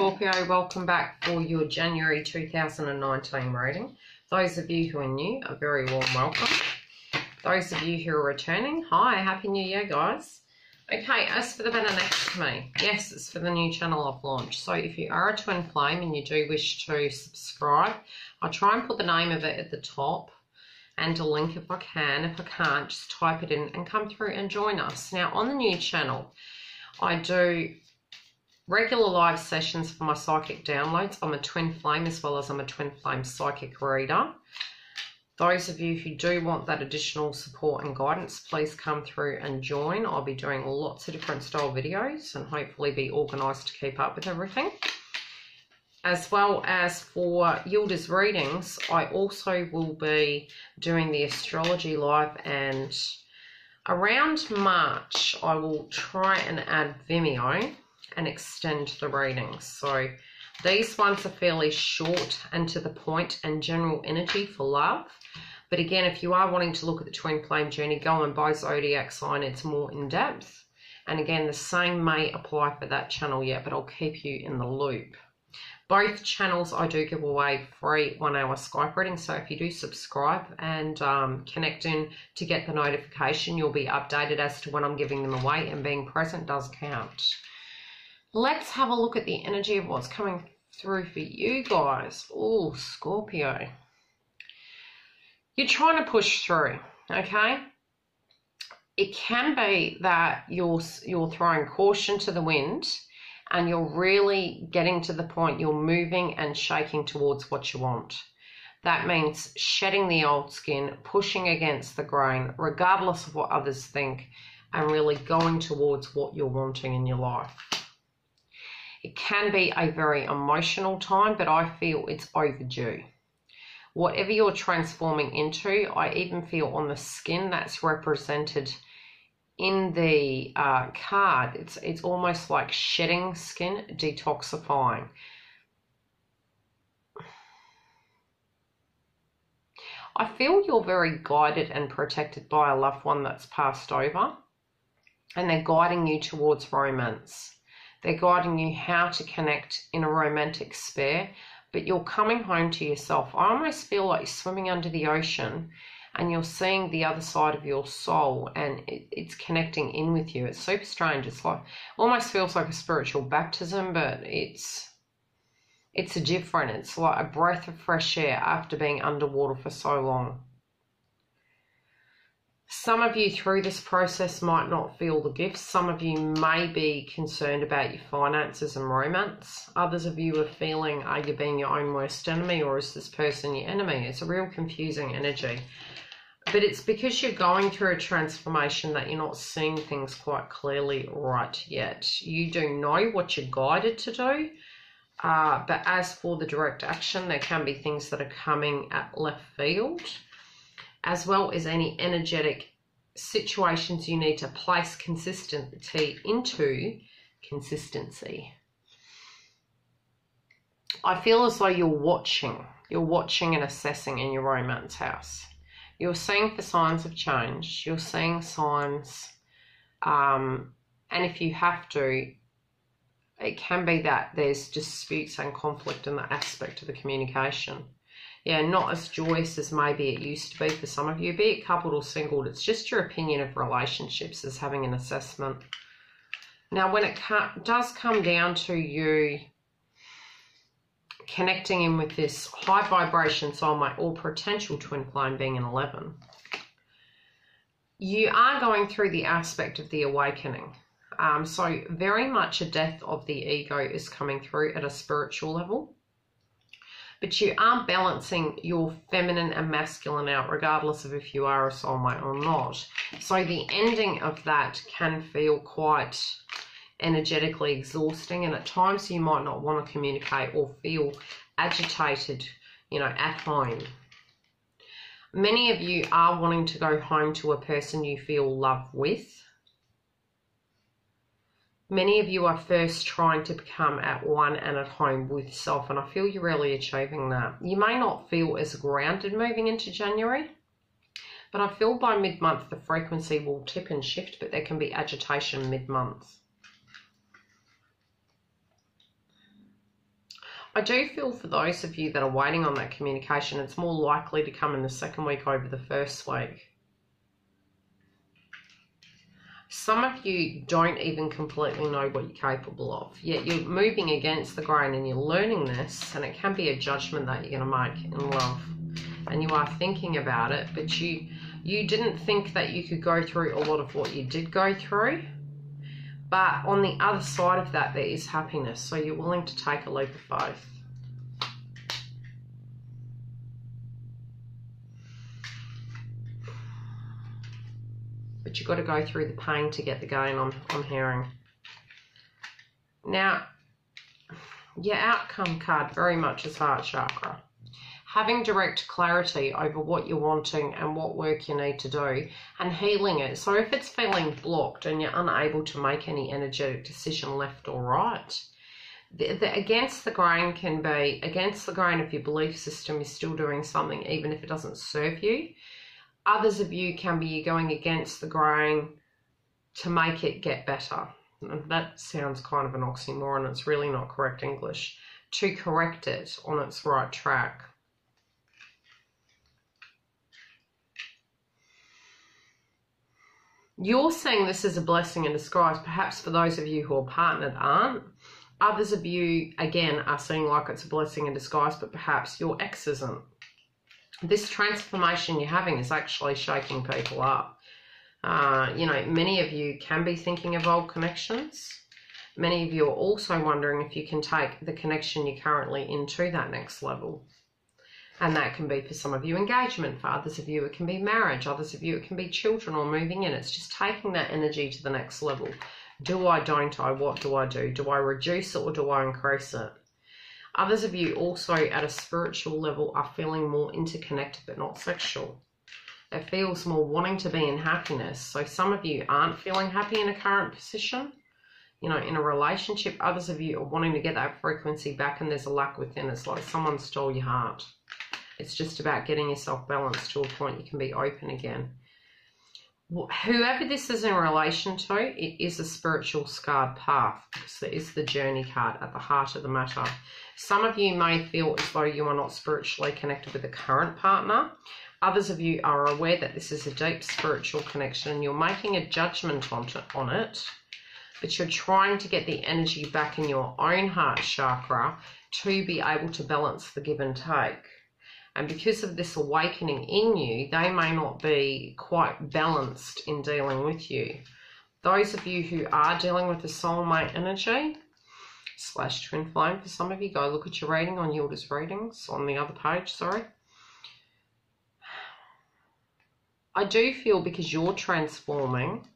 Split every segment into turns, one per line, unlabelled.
Scorpio, welcome back for your January 2019 reading. Those of you who are new, a very warm welcome. Those of you who are returning, hi, Happy New Year, guys. Okay, as for the banner next to me, yes, it's for the new channel I've launched. So if you are a twin flame and you do wish to subscribe, I'll try and put the name of it at the top and a link if I can. If I can't, just type it in and come through and join us. Now, on the new channel, I do regular live sessions for my psychic downloads. I'm a twin flame as well as I'm a twin flame psychic reader. Those of you who do want that additional support and guidance, please come through and join. I'll be doing lots of different style videos and hopefully be organised to keep up with everything. As well as for Yildiz readings, I also will be doing the astrology live, and around March I will try and add Vimeo and extend the readings. So these ones are fairly short and to the point and general energy for love. But again, if you are wanting to look at the twin flame journey, go and buy Zodiac sign. It's more in depth. And again, the same may apply for that channel yet, but I'll keep you in the loop. Both channels I do give away free 1 hour Skype readings. So if you do subscribe and connect in to get the notification, you'll be updated as to when I'm giving them away, and being present does count. Let's have a look at the energy of what's coming through for you guys. Oh, Scorpio. You're trying to push through, okay? It can be that you're throwing caution to the wind and you're really getting to the point you're moving and shaking towards what you want. That means shedding the old skin, pushing against the grain, regardless of what others think, and really going towards what you're wanting in your life. It can be a very emotional time, but I feel it's overdue. Whatever you're transforming into, I even feel on the skin that's represented in the card, it's almost like shedding skin, detoxifying. I feel you're very guided and protected by a loved one that's passed over, and they're guiding you towards romance. They're guiding you how to connect in a romantic sphere, but you're coming home to yourself. I almost feel like you're swimming under the ocean and you're seeing the other side of your soul, and it's connecting in with you. It's super strange. It's like, almost feels like a spiritual baptism, but it's different. It's like a breath of fresh air after being underwater for so long. Some of you through this process might not feel the gifts. Some of you may be concerned about your finances and romance. Others of you are feeling, are you being your own worst enemy, or is this person your enemy? It's a real confusing energy. But it's because you're going through a transformation that you're not seeing things quite clearly right yet. You do know what you're guided to do, but as for the direct action, there can be things that are coming at left field, as well as any energetic situations you need to place consistency into. I feel as though you're watching and assessing in your romance house. You're seeing for signs of change. You're seeing signs, and if you have to, it can be that there's disputes and conflict in that aspect of the communication. Yeah, not as joyous as maybe it used to be for some of you, be it coupled or single. It's just your opinion of relationships as having an assessment. Now, when it does come down to you connecting in with this high vibration soulmate or potential twin flame being an 11, you are going through the aspect of the awakening. So very much a death of the ego is coming through at a spiritual level. But you are balancing your feminine and masculine out, regardless of if you are a soulmate or not. So the ending of that can feel quite energetically exhausting, and at times you might not want to communicate or feel agitated, at home. Many of you are wanting to go home to a person you feel love with. Many of you are first trying to become at one and at home with self, and I feel you're really achieving that. You may not feel as grounded moving into January, but I feel by mid-month the frequency will tip and shift, but there can be agitation mid-month. I do feel for those of you that are waiting on that communication, it's more likely to come in the second week over the first week. Some of you don't even completely know what you're capable of, yet you're moving against the grain and you're learning this, and it can be a judgment that you're going to make in love. And you are thinking about it, but you didn't think that you could go through a lot of what you did go through. But on the other side of that, there is happiness. So you're willing to take a leap of faith. But you've got to go through the pain to get the gain, I'm hearing. Now, your outcome card very much is heart chakra. Having direct clarity over what you're wanting and what work you need to do and healing it. So if it's feeling blocked and you're unable to make any energetic decision left or right, the against the grain can be against the grain of your belief system is still doing something even if it doesn't serve you. Others of you can be going against the grain to make it get better. That sounds kind of an oxymoron. It's really not correct English. To correct it on its right track. You're seeing this as a blessing in disguise. Perhaps for those of you who are partnered aren't. Others of you, again, are seeing like it's a blessing in disguise, but perhaps your ex isn't. This transformation you're having is actually shaking people up. You know, many of you can be thinking of old connections. Many of you are also wondering if you can take the connection you're currently into that next level. And that can be for some of you engagement, for others of you it can be marriage, others of you it can be children or moving in. It's just taking that energy to the next level. Do I, don't I, what do I do? Do I reduce it or do I increase it? Others of you also at a spiritual level are feeling more interconnected but not sexual. It feels more wanting to be in happiness. So some of you aren't feeling happy in a current position, you know, in a relationship. Others of you are wanting to get that frequency back and there's a lack within. It's like someone stole your heart. It's just about getting yourself balanced to a point you can be open again. Whoever this is in relation to, it is a spiritual scarred path because there is the journey card at the heart of the matter. Some of you may feel as though you are not spiritually connected with the current partner. Others of you are aware that this is a deep spiritual connection and you're making a judgment on it, but you're trying to get the energy back in your own heart chakra to be able to balance the give and take. And because of this awakening in you, they may not be quite balanced in dealing with you. Those of you who are dealing with the soulmate energy, / twin flame, for some of you, go look at your reading on Yildiz readings, on the other page, sorry. I do feel because you're transforming,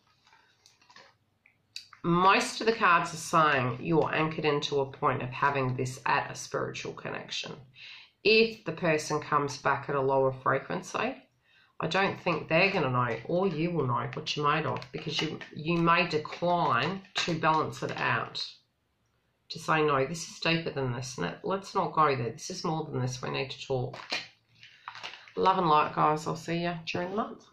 most of the cards are saying you're anchored into a point of having this at a spiritual connection. If the person comes back at a lower frequency, I don't think they're going to know, or you will know what you're made of, because you may decline to balance it out. To say, no, this is deeper than this. Let's not go there. This is more than this. We need to talk. Love and light, guys. I'll see you during the month.